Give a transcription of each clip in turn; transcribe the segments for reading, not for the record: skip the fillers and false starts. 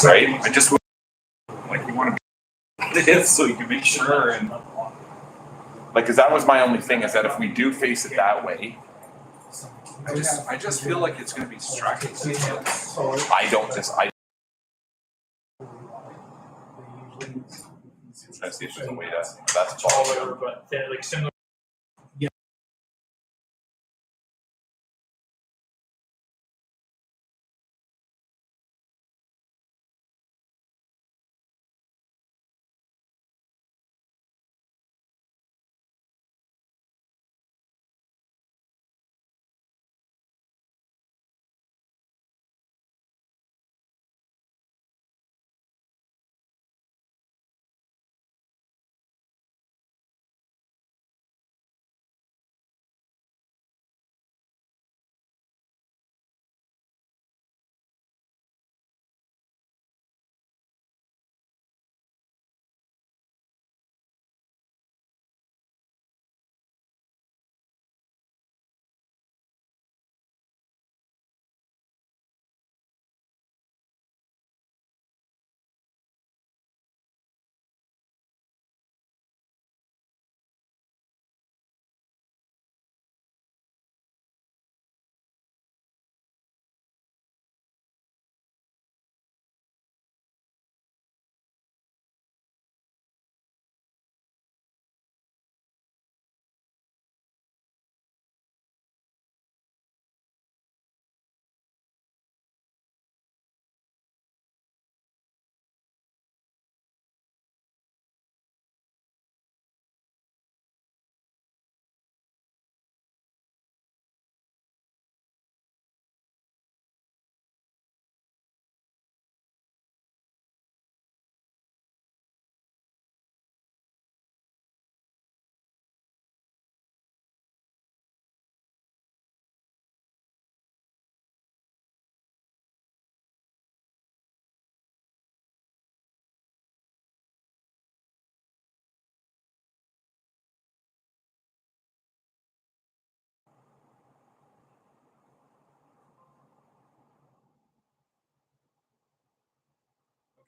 right? I just like you want to put it in so you can make sure and like, because that was my only thing is that if we do face it that way, I just feel like it's going to be distracting. I don't just I. Trying to see if there's a way to that's taller, but they're like similar.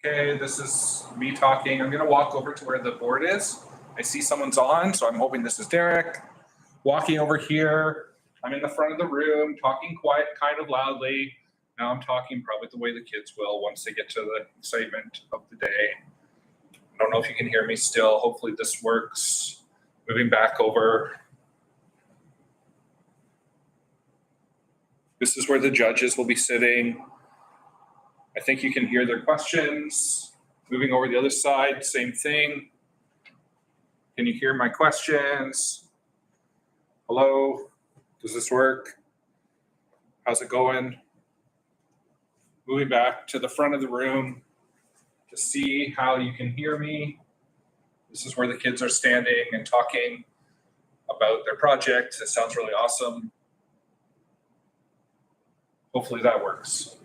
Okay, this is me talking. I'm going to walk over to where the board is. I see someone's on, so I'm hoping this is Derek. Walking over here. I'm in the front of the room, talking quiet, kind of loudly. Now I'm talking probably the way the kids will once they get to the excitement of the day. I don't know if you can hear me still. Hopefully this works. Moving back over. This is where the judges will be sitting. I think you can hear their questions. Moving over the other side, same thing. Can you hear my questions? Hello? Does this work? How's it going? Moving back to the front of the room to see how you can hear me. This is where the kids are standing and talking about their project. It sounds really awesome. Hopefully that works.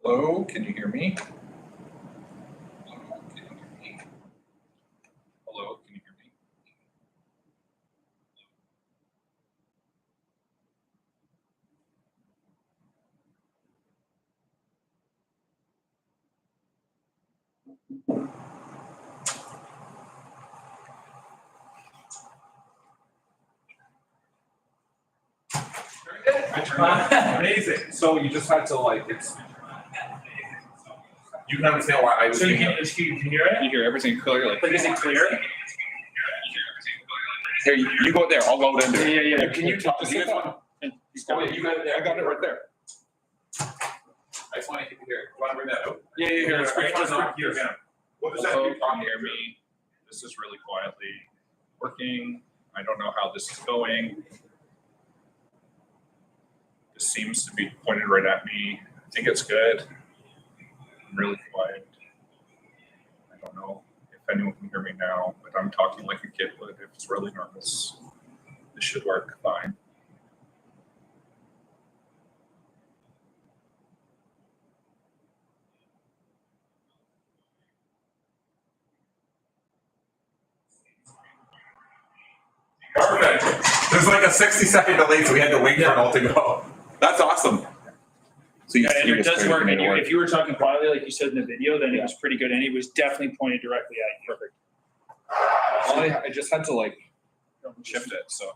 Hello, can you hear me? Hello, can you hear me? Hello, can you hear me? Amazing. So you just had to like, it's. You can understand why I was So you thinking. can hear it? You hear everything clearly. Like, is it clear? Here, you go there. I'll go into it. Yeah. Can you talk? Do you guys want? Oh, yeah, you got it there. I got it right there. I just want to hear it. You want to bring that out? Yeah, It's great. Just Not hear him. What does that Hello, mean? can you hear me? This is really quietly working. I don't know how this is going. This seems to be pointed right at me. I think it's good. I'm really quiet. I don't know if anyone can hear me now, but I'm talking like a kid would if it's really nervous. This should work fine. Perfect. There's like a 60-second delay, so we had to wait for it all to go. That's awesome. So Yeah, and it just does work, and made it if you were talking quietly, like you said in the video, then it was pretty good, and it was definitely pointed directly at you. Perfect. I just had to like shift it, so.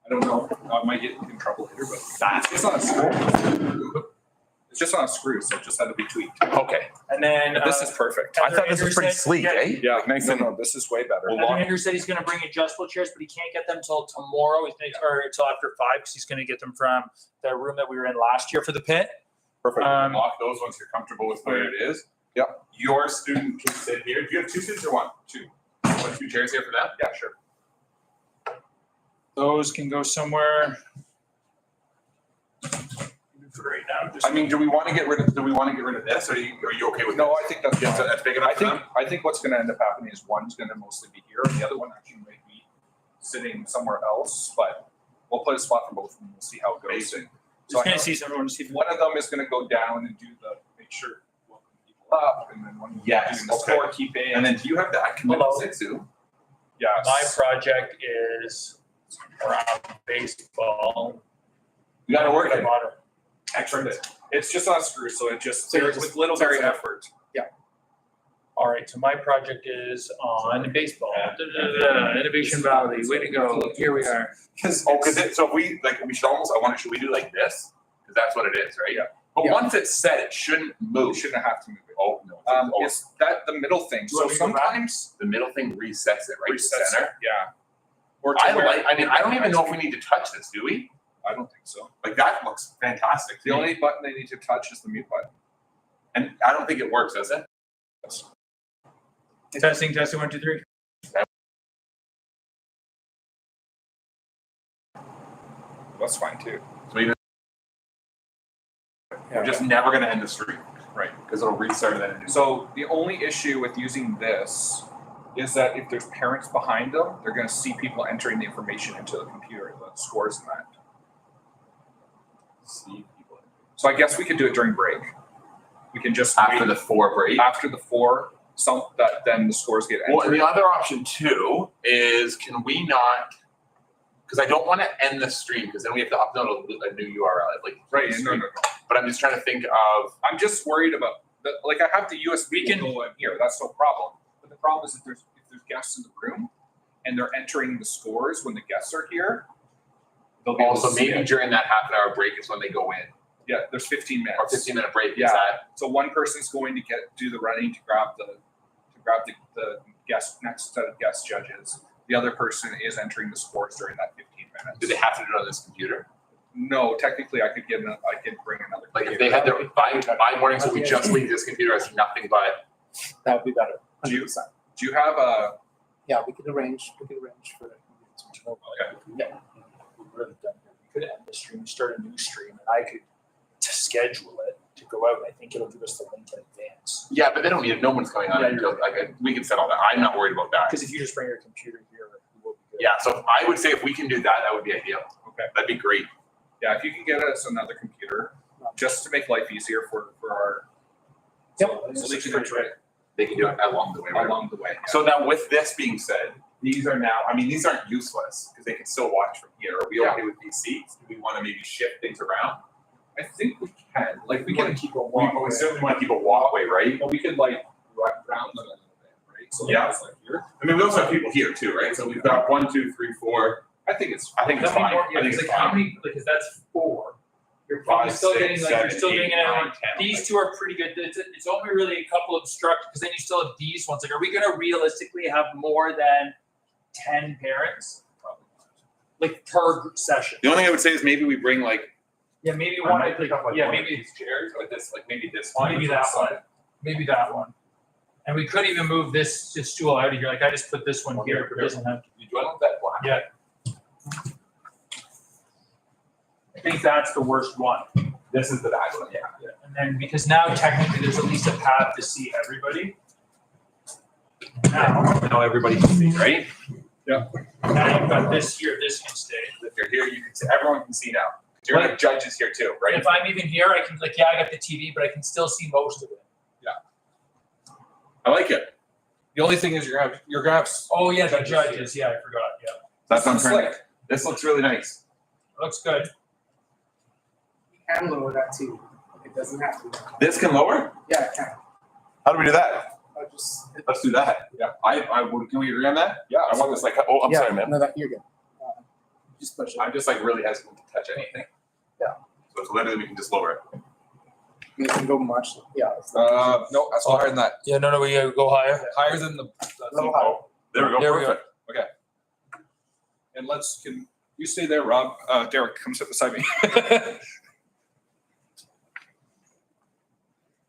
I don't know, I might get in trouble later, but it's just on a screw. It's just on a screw, so it just had to be tweaked. Okay. And then, But this is perfect. I thought this was pretty sleek, eh? Yeah, Nice no, and- no, this is way better. Well, Andrew Andrew said he's gonna bring adjustable chairs, but he can't get them till tomorrow, or till after 5, because he's gonna get them from the room that we were in last year for the pit. Perfect. Um, Lock those once you're comfortable with where it is. Yep. Your student can sit here. Do you have 2 students or 1? 2. You want 2 chairs here for that? Yeah, sure. Those can go somewhere. For right now, just. I mean, do we want to get rid of this, or are you okay with No, this? I think that's Yeah, so that's big enough for them? I think what's gonna end up happening is one's gonna mostly be here, and the other one actually might be sitting somewhere else, but we'll put a spot for both of them, we'll see how it goes. Amazing. So Just I gonna know see someone to see. one of them is gonna go down and do the, make sure, welcome people up, and then one will be Yes, doing the okay. scorekeeping. And then do you have that Hello. commitment too? Yes. My project is around baseball. You gotta work I it. bought it. Excellent. It's just on a screw, so it just, So you with just- little so very it's- effort. All right, so my project is on baseball. Innovation Valley, way to go. Here we are. So if we, should we do like this? Because that's what it is, right? Yeah. But Yeah. once it's set, it shouldn't You move. shouldn't have to move it. Oh, no. It's that, the middle thing, Do you so want me to go back? sometimes. The middle thing resets it, right to resets center. it, Yeah. Or to I where- don't even know if we need to touch this, do we? I don't think so. Like, that looks fantastic to The me. only button they need to touch is the mute button. And I don't think it works, does it? Testing, 1, 2, 3. That's fine too. So even, we're just never gonna end the stream. Right. Because it'll restart and then it So the only issue with using this is that if there's parents behind them, they're gonna see people entering the information into the computer, the scores and that. see people. So I guess we could do it during break. We can just After wait the 4 break. after the 4, then the scores get Well, and entered. the other option too is, can we not, because I don't want to end the stream, because then we have to upload a new URL, like. Right, the no, stream. no, no. But I'm just trying to think of, I'm just worried about, like I have the USB can go in here, that's no problem. But the problem is if there's guests in the room and they're entering the scores when the guests are here, they'll be able to also see maybe it. during that half-an-hour break is when they go in, Yeah, there's 15 minutes. or 15-minute break, is Yeah. that? So one person's going to do the running to grab the guest, next set of guest judges. The other person is entering the scores during that 15 minutes. Do they have to do it on this computer? No, technically I could bring another. Like if computer. they had their, by mornings, so we just leave this computer as nothing but, That would be better. Do you- 100%. Do you have a, Yeah, we could arrange for it. Yeah. We really done here. We could end the stream, start a new stream, and I could schedule it to go out. I think it'll give us the link in advance. yeah, but they don't need it, no one's coming on Yeah, until, we can set all that, I'm not worried about that. Because if you just bring your computer here, it will be good. Yeah, so I would say if we can do that, that would be ideal. Okay. That'd be great. yeah, if you can get us another computer, just to make life easier for our. Yep. So they can do it They can do it along the way, right? along the way. So now with this being said, these are now, I mean, these aren't useless because they can still watch from here. Are we okay with these seats? Do we want to maybe shift things around? I think we can, like, we We can can, keep a We walk. certainly want to keep a walkway, right? but we could like round them a little bit, right? So Yeah. it's like here. I mean, we also have people here too, right? So we've got 1, 2, 3, 4. I think it's I think it's That'd be fine. more- I yeah, think 'cause it's like how fine. many, because that's 4. You're probably 5, still 6, getting, like, you're 7, still 8, getting, 9, 10. these two are pretty good. It's only really a couple obstruct, because then you still have these ones. Like, are we gonna realistically have more than 10 parents? Like per session? The only thing I would say is maybe we bring like, Yeah, maybe I one, might pick up like yeah, one of maybe, these chairs or this, like maybe this one. maybe that one, maybe that one. And we could even move this stool out of here. Like, I just put this one here, but it doesn't have. You join with that black? Yeah. I think that's the worst one. This is the back one, yeah. And then, because now technically there's at least a path to see everybody. Now, Now everybody can see, right? now you've got this here, this can stay. If you're here, you can see, everyone can see now. You're like judges here too, And right? if I'm even here, I can, like, yeah, I got the TV, but I can still see most of it. I like it. The only thing is you're gonna have. Oh, yeah, the Judges judges, yeah, I forgot, yeah. That's what I'm trying Slick. to, this looks really nice. Looks good. Can lower that too. It doesn't have to. This can lower? Yeah, it can. How do we do that? I'll just. Let's do that. Yeah. I would, can we agree on that? Yeah, I want this like, oh, I'm Yeah, sorry, man. No, that, you're good. Just push it. I'm just like really hesitant to touch anything. Yeah. So it's literally, we can just lower it. You can go much, yeah. it's- No, that's higher than that. Yeah, no, we go higher. Higher than the. Little higher. There we go, There we go. perfect. And can you stay there, Rob? Derek, come sit beside me.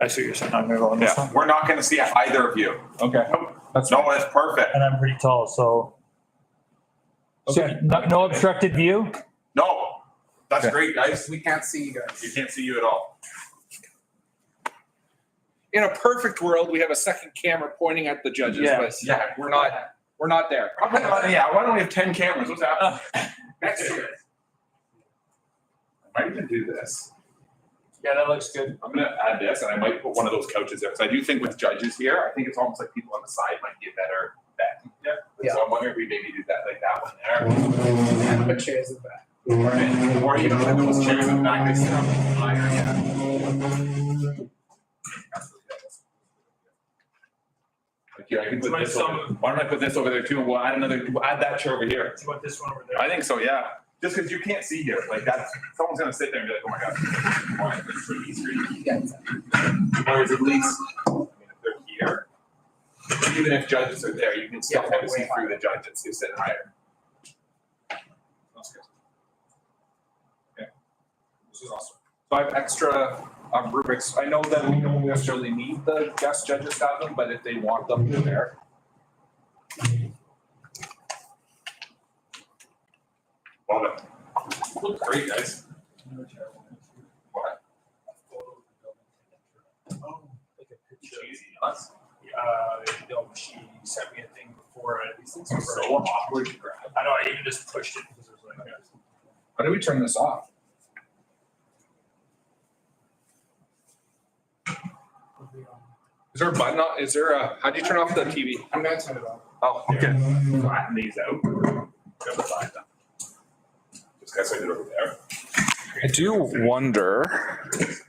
I see what you're saying. I'm gonna go on this Yeah, one. we're not gonna see either of you. Okay. That's No, that's perfect. And I'm pretty tall, so. Okay. No obstructed view? No, that's Okay. great, guys. We can't see you You guys. can't see you at all. In a perfect world, we have a second camera pointing at the judges, but Yeah, we're not there. Yeah, why don't we have 10 cameras? What's happening? Next year. I might even do this. Yeah, that looks good. I'm gonna add this, and I might put one of those couches there, because I do think with judges here, I think it's almost like people on the side might be a better bet. Yeah. So I'm wondering if we maybe do that, like that one there. And put chairs in the back. Or even like those chairs in the back, they sit on higher. Like here, I can put this over, why don't I put this over there too, and we'll add that chair over here. You want this one over there? I think so, yeah. Just because you can't see here, like that's, someone's gonna sit there and be like, oh my god. Why is this pretty easy? Yeah, exactly. Whereas at least, I mean, if they're here, even if judges are there, you can still Yeah, kind of see way through the judges who sit higher. That's good. Okay. This is awesome. So I have extra rubrics. I know that we don't necessarily need the guest judges to have them, but if they want them, they're there. Love it. Look great, guys. What? Cheesy nuts. No, she sent me a thing before. These things It's are so awkward to grab. I know, I even just pushed it because it was like, How do we turn this off? Is there a button on, is there a, how do you turn off the TV? I'm gonna turn it off. Oh, okay. Flatten these out. Grab the side then. Just gotta set it over there. I do wonder.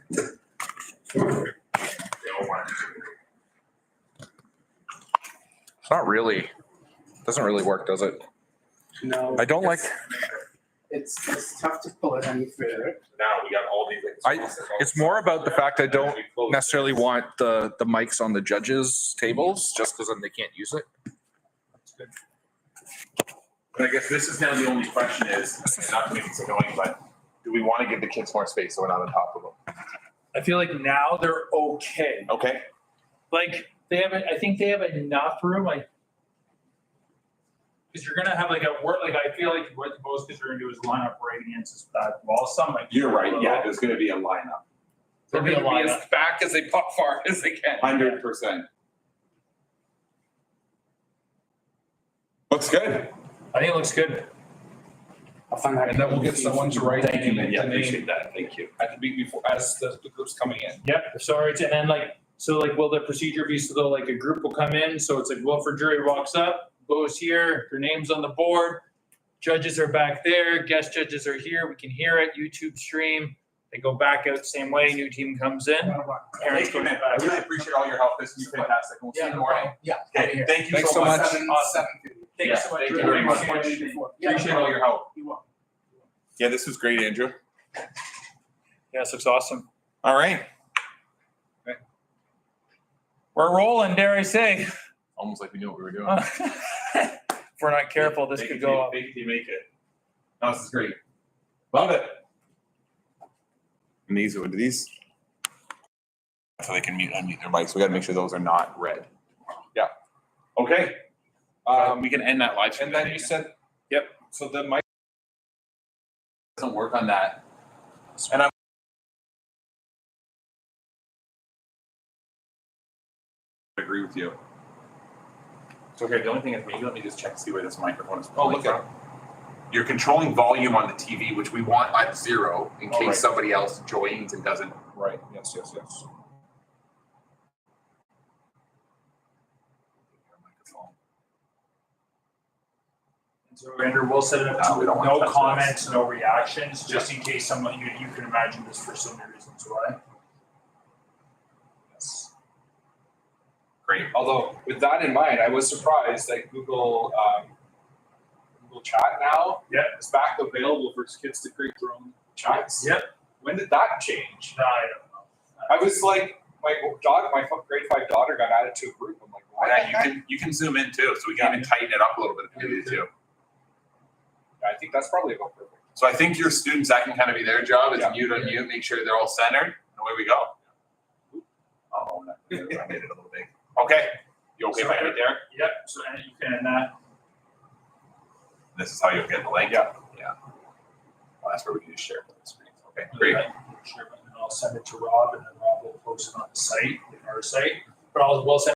They all want it. It's not really, doesn't really work, does it? No. I don't like, It's tough to pull it any further. Now we got all these. like, it's more about the fact I don't necessarily want the mics on the judges' tables, just because then they can't use it. But I guess this is now the only question is, not to make this annoying, but do we want to give the kids more space so we're not on top of them? I feel like now they're okay. Okay. Like, they have, I think they have enough room, like, because you're gonna have like a work, like, I feel like what most kids are gonna do is line up right against that wall. Some like. You're right, yeah, there's gonna be a lineup. They're There'll be a gonna be lineup. as back as they pop far as they can. 100%. Looks good. I think it looks good. I'll find out. And then we'll get someone to write Thank you, the yeah, name appreciate that, thank you. at the before, as the group's coming in. Yep, sorry, and then like, so like, will the procedure be so that like a group will come in, so it's like Wilford Jury walks up, goes here, their name's on the board, judges are back there, guest judges are here, we can hear it, YouTube stream, they go back out the same way, new team comes in. Parents Thank you, go man. back. I really appreciate all your help. This is fantastic. We'll see you in the morning. Yeah. Okay, thank you Thanks so so much. much. 7:50. Thank you so much. Thank you very much. Appreciate all your help. You will. Yeah, this was great, Andrew. Yes, it's awesome. All right. We're rolling, dare I say. Almost like we knew what we were doing. If we're not careful, this Fake could it go till you- up. Fake it till you make it. No, this is great. Love it. And these, what are these? So they can unmute their mics. We gotta make sure those are not red. Okay. We can end that live stream. And then you said, yep, so the mic. Doesn't work on that. And I'm. Agree with you. So okay, the only thing is maybe let me just check to see where this microphone is. Oh, look at from. You're controlling volume on the TV, which we want at 0 in Oh, case right. somebody else joins and doesn't. Right, yes. So Andrew, we'll set it up No, we to don't wanna no touch this. comments, no reactions, just in case someone, you can imagine this for so many reasons why. Yes. Great. Although with that in mind, I was surprised that Google Chat now is back available for kids to create their own chats. Yep. When did that change? No, I don't know. I was like, my grade 5 daughter got added to a group. I'm like, why? Yeah, you can zoom in too, so we can even tighten it up a little bit if we need to. I think that's probably about perfect. So I think your students, that can kind of be their job, is Yeah. mute on mute, make sure they're all centered, and away we go. Oh, I made it a little big. Okay, you okay if I get there? Yep, so and you can end that. This is how you'll get the link? Yeah. Yeah. Well, that's where we can just share the screen. Okay, great. Sure, and then I'll send it to Rob, and then Rob will post it on the site, our site, but we'll send